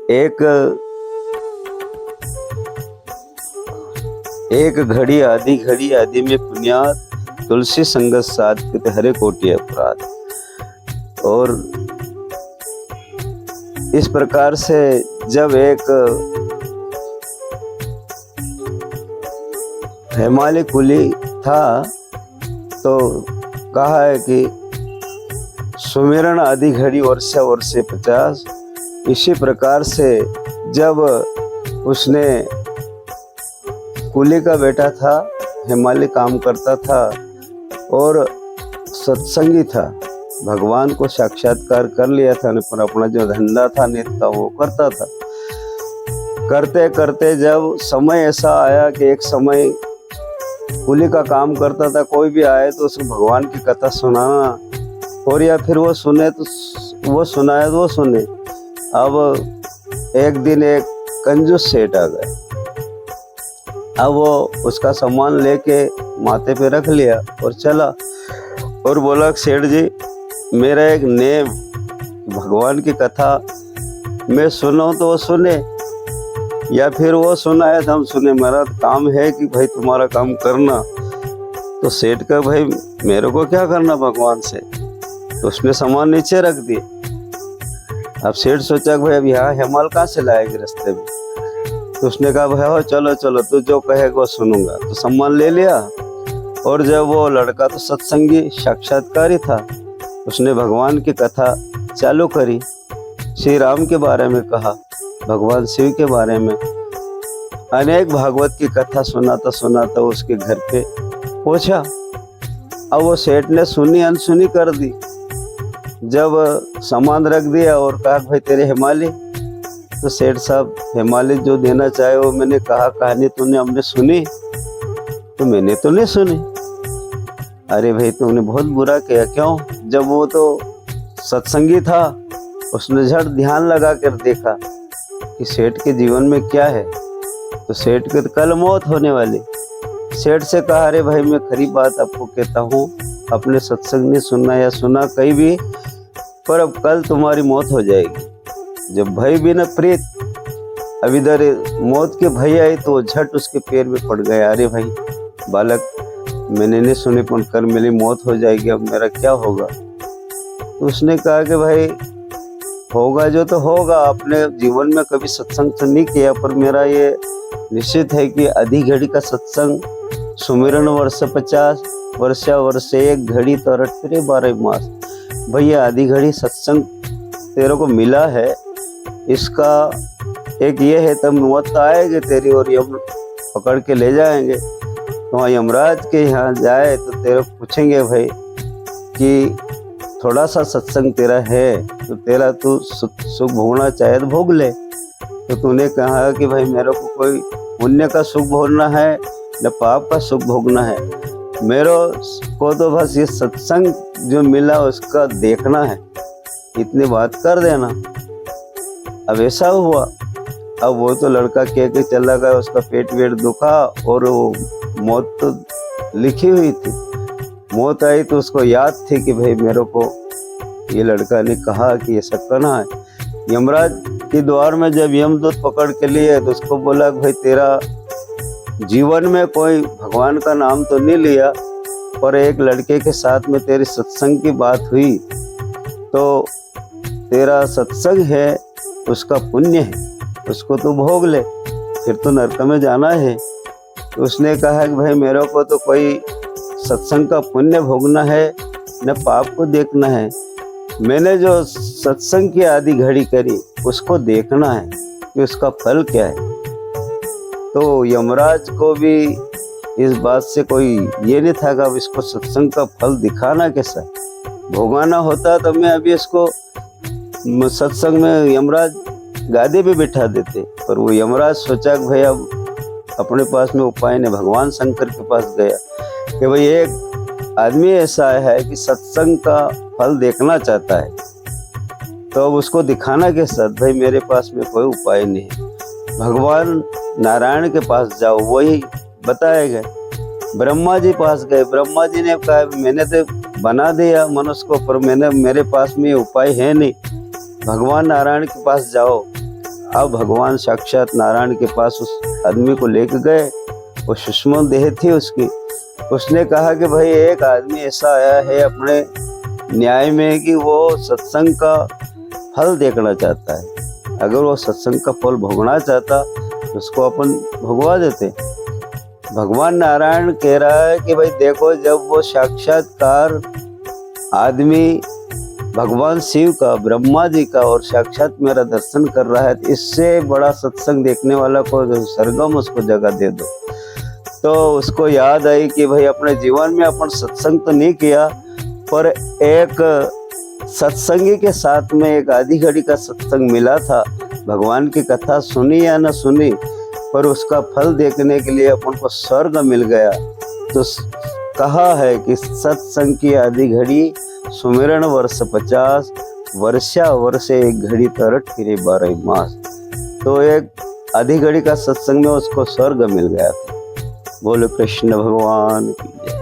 एक घड़ी आदि में पुण्यात, तुलसी संगत साध कृत हरे कोटि अपराध। और इस प्रकार से जब एक हिमालय कुली था तो कहा है कि सुमिरन आदि घड़ी वर्षा वर्षे 50। इसी प्रकार से जब उसने कुली का बेटा था, हिमालय काम करता था और सत्संगी था, भगवान को साक्षात्कार कर लिया था, पर अपना जो धंधा था नित का वो करता था। करते करते जब समय ऐसा आया कि एक समय कुली का काम करता था, कोई भी आए तो उसको भगवान की कथा सुनाना, और या फिर वो सुने तो वो सुनाए तो वो सुने। अब एक दिन एक कंजूस सेठ आ गया। अब वो उसका सामान लेके माथे पे रख लिया और चला और बोला, सेठ जी मेरा एक नेम भगवान की कथा मैं सुनाऊं तो वो सुने, या फिर वो सुनाए तो हम सुने, मेरा काम है कि भाई तुम्हारा काम करना। तो सेठ का भाई मेरे को क्या करना भगवान से। तो उसने सामान नीचे रख दिए। अब सेठ सोचा कि भाई अब यहाँ हिमाल कहाँ से लाएगी रास्ते में। तो उसने कहा भाई हो चलो चलो तू जो कहेगा वो सुनूंगा। तो सामान ले लिया और जब वो लड़का तो सत्संगी साक्षात्कारी था, उसने भगवान की कथा चालू करी, श्री राम के बारे में कहा, भगवान शिव के बारे में अनेक भागवत की कथा सुनाता सुनाता उसके घर पे पहुंचा। अब वो सेठ ने सुनी अनसुनी कर दी। जब सामान रख दिया और कहा भाई तेरे हिमालय, तो सेठ साहब हिमालय जो देना चाहे वो मैंने कहा, कहानी तूने हमने सुनी, तो मैंने तो नहीं सुनी। अरे भाई तुमने बहुत बुरा किया। क्यों? जब वो तो सत्संगी था, उसने झट ध्यान लगा कर देखा कि सेठ के जीवन में क्या है। तो सेठ के कल मौत होने वाली। सेठ से कहा, अरे भाई मैं खरी बात आपको कहता हूँ, अपने सत्संग नहीं सुनना या सुना कहीं भी, पर अब कल तुम्हारी मौत हो जाएगी। जब भय भी न प्रीत, अब इधर मौत के भय आई तो झट उसके पैर में पड़ गया। अरे भाई बालक मैंने नहीं सुने, पर कल मेरी मौत हो जाएगी, अब मेरा क्या होगा। तो उसने कहा कि भाई होगा जो तो होगा, अपने जीवन में कभी सत्संग तो नहीं किया, पर मेरा ये निश्चित है कि आधी घड़ी का सत्संग, सुमिरन वर्ष 50, वर्षा वर्ष 1 घड़ी तो रट फिरे 12 मास। भैया आधी घड़ी सत्संग तेरे को मिला है, इसका एक ये है तब मौत आएगी तेरी और यम पकड़ के ले जाएंगे। तो यमराज के यहाँ जाए तो तेरे पूछेंगे भाई कि थोड़ा सा सत्संग तेरा है तो तेरा तू सुख भोगना चाहे तो भोग ले। तो तूने कहा कि भाई मेरे को कोई पुण्य का सुख भोगना है न पाप का सुख भोगना है, मेरे को तो बस ये सत्संग जो मिला उसका देखना है, इतनी बात कर देना। अब ऐसा हुआ। अब वो तो लड़का कह के चला गया, उसका पेट वेट दुखा और वो मौत तो लिखी हुई थी। मौत आई तो उसको याद थी कि भाई मेरे को ये लड़का ने कहा कि ऐसा करना है। यमराज के द्वार में जब यमदूत पकड़ के लिए तो उसको बोला भाई तेरा जीवन में कोई भगवान का नाम तो नहीं लिया, पर एक लड़के के साथ में तेरी सत्संग की बात हुई, तो तेरा सत्संग है उसका पुण्य है, उसको तो भोग ले, फिर तो नरक में जाना है। तो उसने कहा कि भाई मेरे को तो कोई सत्संग का पुण्य भोगना है न पाप को देखना है, मैंने जो सत्संग की आधी घड़ी करी उसको देखना है कि उसका फल क्या है। तो यमराज को भी इस बात से कोई ये नहीं था कि अब इसको सत्संग का फल दिखाना कैसा, भोगाना होता तो मैं अभी इसको सत्संग में यमराज गादी पे बिठा देते। पर वो यमराज सोचा कि भाई अब अपने पास में उपाय ने, भगवान शंकर के पास गया कि भाई एक आदमी ऐसा है कि सत्संग का फल देखना चाहता है, तो अब उसको दिखाना के साथ भाई मेरे पास में कोई उपाय नहीं है, भगवान नारायण के पास जाओ, वही बताए गए। ब्रह्मा जी पास गए, ब्रह्मा जी ने कहा मैंने तो बना दिया मनुष्य को, पर मेरे पास में उपाय है नहीं, भगवान नारायण के पास जाओ। अब भगवान साक्षात नारायण के पास उस आदमी को लेके गए। वो सूक्ष्म देह थी उसकी। उसने कहा कि भाई एक आदमी ऐसा आया है अपने न्याय में कि वो सत्संग का फल देखना चाहता है। अगर वो सत्संग का फल भोगना चाहता तो उसको अपन भगवा देते। भगवान नारायण कह रहा है कि भाई देखो, जब वो साक्षात्कार आदमी भगवान शिव का, ब्रह्मा जी का और साक्षात मेरा दर्शन कर रहा है, तो इससे बड़ा सत्संग देखने वाला को सरगम उसको जगह दे दो। तो उसको याद आई कि भाई अपने जीवन में अपन सत्संग तो नहीं किया, पर एक सत्संगी के साथ में एक आधी घड़ी का सत्संग मिला था। भगवान की कथा सुनी या न सुनी, पर उसका फल देखने के लिए अपन को स्वर्ग मिल गया। तो कहा है कि सत्संग की आधी घड़ी सुमिरन वर्ष 50, वर्षा वर्षे एक घड़ी तरट फिरे 12 मास। तो एक आधी घड़ी का सत्संग में उसको स्वर्ग मिल गया था। बोलो कृष्ण भगवान की जय।